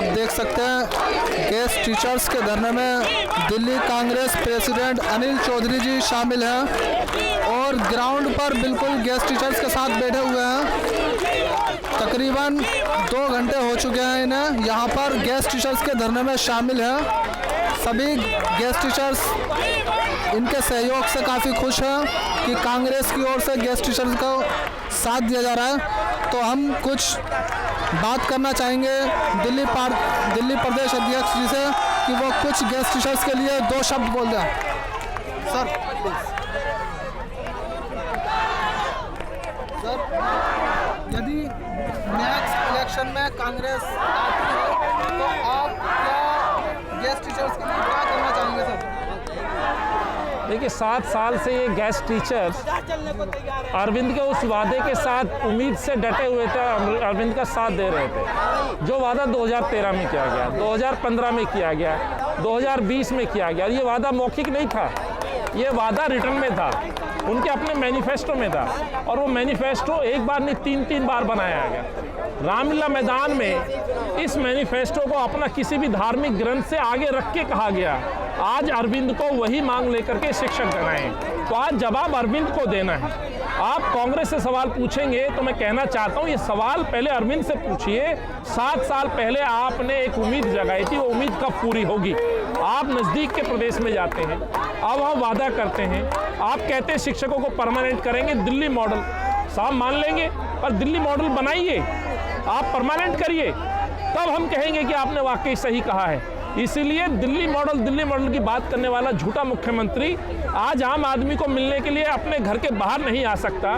आप देख सकते हैं गेस्ट टीचर्स के धरने में दिल्ली कांग्रेस प्रेसिडेंट अनिल चौधरी जी शामिल हैं और ग्राउंड पर बिल्कुल गेस्ट टीचर्स के साथ बैठे हुए हैं। तकरीबन 2 घंटे हो चुके हैं इन्हें यहाँ पर गेस्ट टीचर्स के धरने में शामिल हैं। सभी गेस्ट टीचर्स इनके सहयोग से काफ़ी खुश हैं कि कांग्रेस की ओर से गेस्ट टीचर्स को साथ दिया जा रहा है। तो हम कुछ बात करना चाहेंगे दिल्ली प्रदेश अध्यक्ष जी से कि वो कुछ गेस्ट टीचर्स के लिए 2 शब्द बोल दें। सर यदि नेक्स्ट इलेक्शन में कांग्रेस आती है तो आप क्या गेस्ट टीचर्स के लिए क्या करना चाहेंगे सर? देखिए 7 साल से ये गेस्ट टीचर्स अरविंद के उस वादे के साथ उम्मीद से डटे हुए थे, अरविंद का साथ दे रहे थे। जो वादा 2013 में किया गया, 2015 में किया गया, 2020 में किया गया, ये वादा मौखिक नहीं था, ये वादा रिटर्न में था, उनके अपने मैनिफेस्टो में था। और वो मैनिफेस्टो एक बार नहीं 3 बार बनाया गया। रामलीला मैदान में इस मैनिफेस्टो को अपना किसी भी धार्मिक ग्रंथ से आगे रख के कहा गया। आज अरविंद को वही मांग लेकर के शिक्षक बनाए, तो आज जवाब अरविंद को देना है। आप कांग्रेस से सवाल पूछेंगे तो मैं कहना चाहता हूँ ये सवाल पहले अरविंद से पूछिए। 7 साल पहले आपने एक उम्मीद जगाई थी, वो उम्मीद कब पूरी होगी? आप नज़दीक के प्रदेश में जाते हैं, अब हम वादा करते हैं, आप कहते हैं शिक्षकों को परमानेंट करेंगे, दिल्ली मॉडल साहब मान लेंगे, पर दिल्ली मॉडल बनाइए, आप परमानेंट करिए, तब हम कहेंगे कि आपने वाकई सही कहा है। इसीलिए दिल्ली मॉडल की बात करने वाला झूठा मुख्यमंत्री आज आम आदमी को मिलने के लिए अपने घर के बाहर नहीं आ सकता।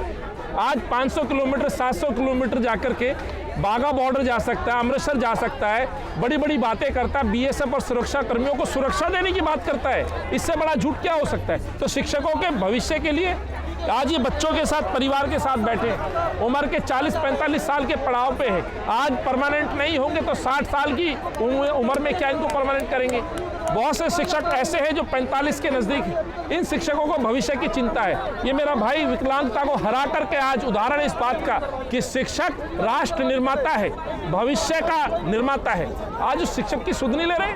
आज 500 किलोमीटर 700 किलोमीटर जाकर के बाघा बॉर्डर जा सकता है, अमृतसर जा सकता है, बड़ी बड़ी बातें करता है, बीएसएफ और सुरक्षा कर्मियों को सुरक्षा देने की बात करता है। इससे बड़ा झूठ क्या हो सकता है? तो शिक्षकों के भविष्य के लिए आज ये बच्चों के साथ, परिवार के साथ बैठे, उम्र के 40-45 साल के पड़ाव पे है। आज परमानेंट नहीं होंगे तो 60 साल की उम्र में क्या इनको परमानेंट करेंगे? बहुत से शिक्षक ऐसे हैं जो 45 के नज़दीक हैं। इन शिक्षकों को भविष्य की चिंता है। ये मेरा भाई विकलांगता को हरा करके आज उदाहरण इस बात का कि शिक्षक राष्ट्र निर्माता है, भविष्य का निर्माता है। आज उस शिक्षक की सुध नहीं ले रहे,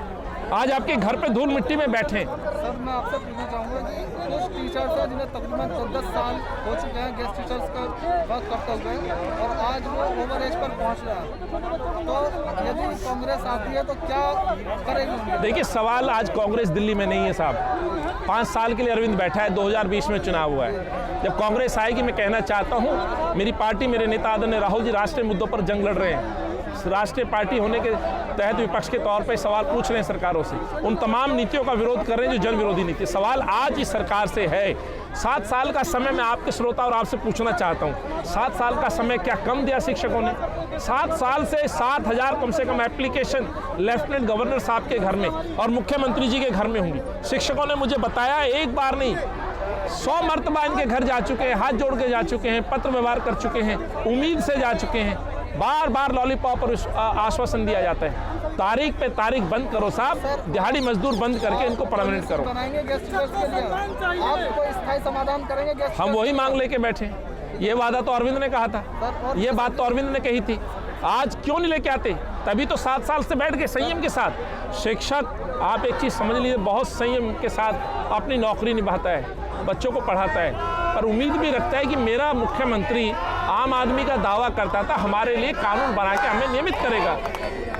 आज आपके घर पे धूल मिट्टी में बैठे। सर मैं आपसे पूछना चाहूँगा कि कुछ टीचर्स हैं जिन्हें तकरीबन 14 साल हो चुके हैं गेस्ट टीचर्स का वर्क करते हुए और आज वो ओवर एज पर पहुँच रहा है, तो यदि कांग्रेस आती है तो क्या करेगी? देखिए सवाल आज कांग्रेस दिल्ली में नहीं है साहब। 5 साल के लिए अरविंद बैठा है, 2020 में चुनाव हुआ है। जब कांग्रेस आएगी मैं कहना चाहता हूँ मेरी पार्टी, मेरे नेता आदरणीय राहुल जी राष्ट्रीय मुद्दों पर जंग लड़ रहे हैं। राष्ट्रीय पार्टी होने के तहत विपक्ष के तौर पर सवाल पूछ रहे हैं सरकारों से, उन तमाम नीतियों का विरोध कर रहे हैं जो जन विरोधी नीति। सवाल आज इस सरकार से है। 7 साल का समय मैं आपके श्रोता और आपसे पूछना चाहता हूँ, 7 साल का समय क्या कम दिया शिक्षकों ने? 7 साल से 7,000 कम से कम एप्लीकेशन लेफ्टिनेंट गवर्नर साहब के घर में और मुख्यमंत्री जी के घर में होंगी। शिक्षकों ने मुझे बताया एक बार नहीं 100 मरतबा इनके घर जा चुके हैं, हाथ जोड़ के जा चुके हैं, पत्र व्यवहार कर चुके हैं, उम्मीद से जा चुके हैं। बार बार लॉलीपॉप और आश्वासन दिया जाता है। तारीख पे तारीख बंद करो साहब, दिहाड़ी मजदूर बंद करके इनको परमानेंट करो। बनाएंगे गेस्ट टीचर्स के लिए, आप कोई स्थायी समाधान करेंगे गेस्ट? हम वही मांग लेके बैठे। ये वादा तो अरविंद ने कहा था, ये बात तो अरविंद ने कही थी। आज क्यों नहीं लेके आते? तभी तो 7 साल से बैठ गए संयम के साथ। शिक्षक आप एक चीज़ समझ लीजिए, बहुत संयम के साथ अपनी नौकरी निभाता है, बच्चों को पढ़ाता है, पर उम्मीद भी रखता है कि मेरा मुख्यमंत्री आम आदमी का दावा करता था हमारे लिए कानून बना के हमें नियमित करेगा।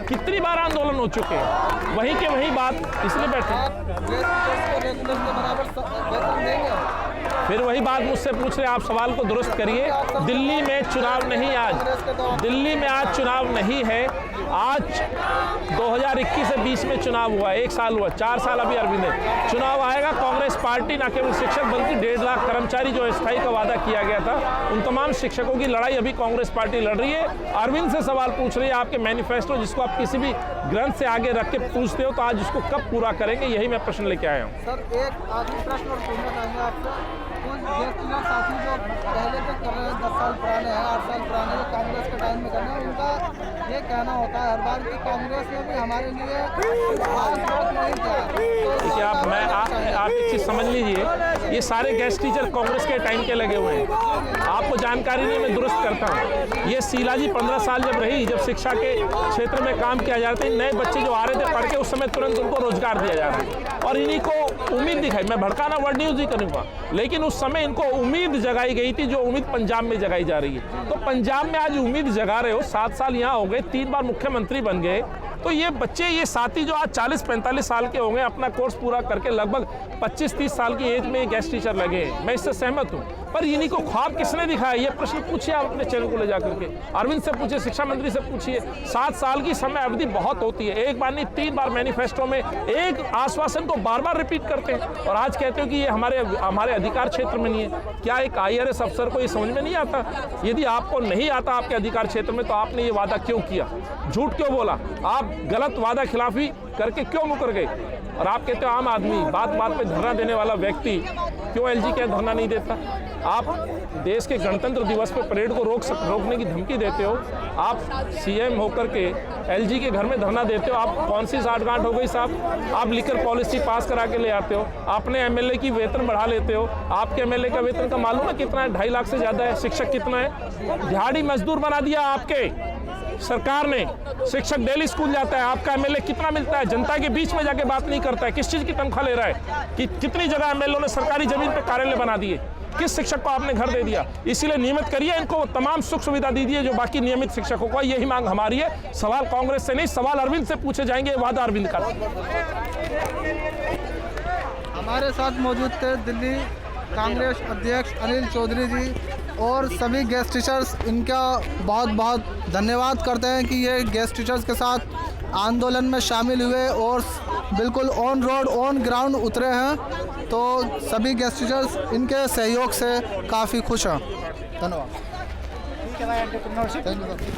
कितनी बार आंदोलन हो चुके हैं, वहीं के वहीं बात, इसलिए बैठे। फिर वही बात मुझसे पूछ रहे, आप सवाल को दुरुस्त करिए। दिल्ली में चुनाव नहीं, आज दिल्ली में आज चुनाव नहीं है। आज 2021 से 20 में चुनाव हुआ, 1 साल हुआ, 4 साल अभी अरविंद है। चुनाव आएगा, कांग्रेस पार्टी न केवल शिक्षक बल्कि 1.5 लाख कर्मचारी जो स्थायी का वादा किया गया था, उन तमाम शिक्षकों की लड़ाई अभी कांग्रेस पार्टी लड़ रही है। अरविंद से सवाल पूछ रही है, आपके मैनिफेस्टो जिसको आप किसी भी ग्रंथ से आगे रख के पूछते हो, तो आज उसको कब पूरा करेंगे? यही मैं प्रश्न लेके आया हूँ। सर एक आखिरी प्रश्न और पूछना चाहेंगे आपसे, कुछ गेस्ट साथी जो पहले तक कर रहे हैं, 10 साल पुराने हैं, 8 साल पुराने, जो कांग्रेस के टाइम में कर रहे हैं, उनका ये कहना होता है हर बार कि कांग्रेस ने भी हमारे लिए खास वोट नहीं दिया। देखिए आप एक चीज़ समझ लीजिए, ये सारे गेस्ट टीचर कांग्रेस के टाइम के लगे हुए हैं। आपको जानकारी नहीं, मैं दुरुस्त करता हूँ। ये शीला जी 15 साल जब रही, जब शिक्षा के क्षेत्र में काम किया जा रहा था, नए बच्चे जो आ रहे थे पढ़ के, उस समय तुरंत उनको रोजगार दिया जा रहा है और इन्हीं को उम्मीद दिखाई। मैं भड़काना वर्ड न्यूज ही करूँगा, लेकिन उस समय इनको उम्मीद जगाई गई थी, जो उम्मीद पंजाब में जगाई जा रही है। तो पंजाब में आज उम्मीद जगा रहे हो, 7 साल यहाँ हो गए, 3 बार मुख्यमंत्री बन गए, तो ये बच्चे, ये साथी जो आज 40-45 साल के होंगे, अपना कोर्स पूरा करके लगभग 25-30 साल की एज में गेस्ट टीचर लगे हैं। मैं इससे सहमत हूँ, पर इन्हीं को ख्वाब किसने दिखाया? ये प्रश्न पूछिए आप अपने चैनल को ले जाकर के, अरविंद से पूछिए, शिक्षा मंत्री से पूछिए। 7 साल की समय अवधि बहुत होती है, एक बार नहीं 3 बार मैनिफेस्टो में एक आश्वासन को बार-बार रिपीट करते हैं और आज कहते हो कि ये हमारे अधिकार क्षेत्र में नहीं है। क्या एक IRS अफसर को ये समझ में नहीं आता? यदि आपको नहीं आता आपके अधिकार क्षेत्र में, तो आपने ये वादा क्यों किया? झूठ क्यों बोला? आप गलत वादा खिलाफी करके क्यों मुकर गए? और आप कहते हो आम आदमी, बात बात पे धरना देने वाला व्यक्ति क्यों LG के धरना नहीं देता? आप देश के गणतंत्र दिवस पे परेड को रोकने की धमकी देते हो। आप CM होकर के LG के घर में धरना देते हो। आप कौन सी साठगांठ हो गई साहब? आप लिकर पॉलिसी पास करा के ले आते हो, अपने MLA की वेतन बढ़ा लेते हो। आपके MLA का वेतन का मालूम है कितना है? 2.5 लाख से ज़्यादा है। शिक्षक कितना है? दिहाड़ी मजदूर बना दिया आपके सरकार ने। शिक्षक डेली स्कूल जाता है, आपका MLA कितना मिलता है? जनता के बीच में जाके बात नहीं करता है, किस चीज़ की तनख्वाह ले रहा है? कि कितनी जगह MLA ने सरकारी जमीन पे कार्यालय बना दिए, किस शिक्षक को आपने घर दे दिया? इसीलिए नियमित करिए, इनको तमाम सुख सुविधा दीजिए जो बाकी नियमित शिक्षकों को। यही मांग हमारी है। सवाल कांग्रेस से नहीं, सवाल अरविंद से पूछे जाएंगे, वादा अरविंद का। हमारे साथ मौजूद थे दिल्ली कांग्रेस अध्यक्ष अनिल चौधरी जी और सभी गेस्ट टीचर्स। इनका बहुत बहुत धन्यवाद करते हैं कि ये गेस्ट टीचर्स के साथ आंदोलन में शामिल हुए और बिल्कुल ऑन रोड ऑन ग्राउंड उतरे हैं। तो सभी गेस्ट टीचर्स इनके सहयोग से काफ़ी खुश हैं। धन्यवाद।